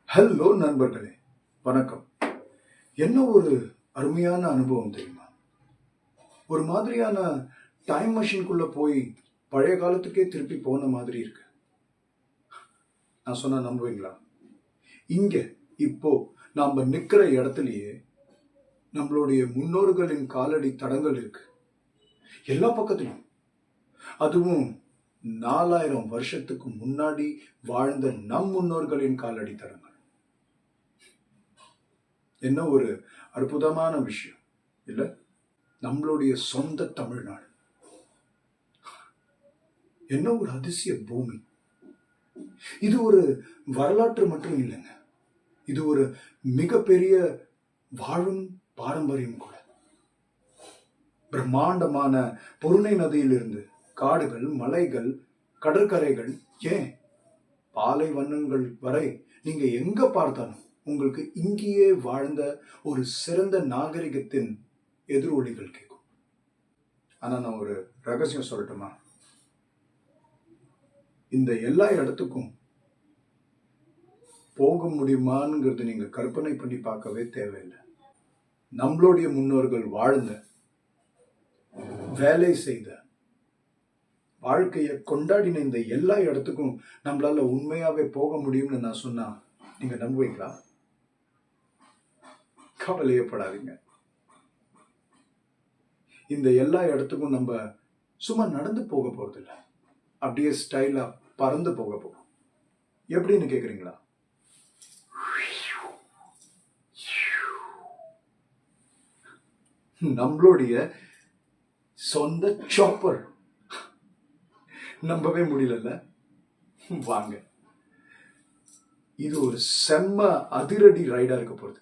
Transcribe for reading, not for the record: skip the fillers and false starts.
Hello நண்பர்களே, வணக்கம். என்ன ஒரு அருமையான அனுபவம் தெரியுமா? ஒரு மாதிரியான டைம் மெஷின்குள்ள போய் பழைய காலத்துக்கே திருப்பி போன மாதிரி இருக்கு. நான் சொன்னா நம்புவீங்களா? இங்க இப்போ நாம நிக்கிற இடத்துலயே நம்மளுடைய முன்னோர்களின் காலடி தடங்கள் இருக்கு எல்லா பக்கத்திலும். அதுவும் 4000 வருஷத்துக்கு முன்னாடி வாழ்ந்த நம் முன்னோர்களின் காலடி தடங்கள். என்ன ஒரு அற்புதமான விஷயம் இல்ல? நம்மளுடைய சொந்த தமிழ்நாடு என்ன ஒரு அதிசய பூமி. இது ஒரு வரலாற்று மட்டும் இல்லைங்க, இது ஒரு மிகப்பெரிய வாழும் பாரம்பரியம் கூட. பிரம்மாண்டமான பொருணை நதியிலிருந்து காடுகள், மலைகள், கடற்கரைகள், ஏன் பாலைவனங்கள் வரை நீங்க எங்க பார்த்தாலும் உங்களுக்கு இங்கேயே வாழ்ந்த ஒரு சிறந்த நாகரிகத்தின் எதிரொலிகள் கேட்கும். ஆனா நான் ஒரு ரகசியம் சொல்லட்டுமா? இந்த எல்லா இடத்துக்கும் போக முடியுமாங்கிறது நீங்க கற்பனை பண்ணி பார்க்கவே தேவையில்லை. நம்மளுடைய முன்னோர்கள் வாழ்ந்த, வேலை செய்த, வாழ்க்கையை கொண்டாடின இந்த எல்லா இடத்துக்கும் நம்மளால உண்மையாவே போக முடியும்னு நான் சொன்னா நீங்க நம்புவீங்களா? கவலையப்படாதீங்க. இந்த எல்லா இடத்துக்கும் நம்ம சும்மா நடந்து போக போறது இல்லை, அப்படியே ஸ்டைலா பறந்து போக போறோம். எப்படின்னு கேக்குறீங்களா? நம்மளுடைய சொந்த சாப்பர். நம்பவே முடியல. வாங்க, இது ஒரு செம்ம அதிரடி ரைடா இருக்க போகுது.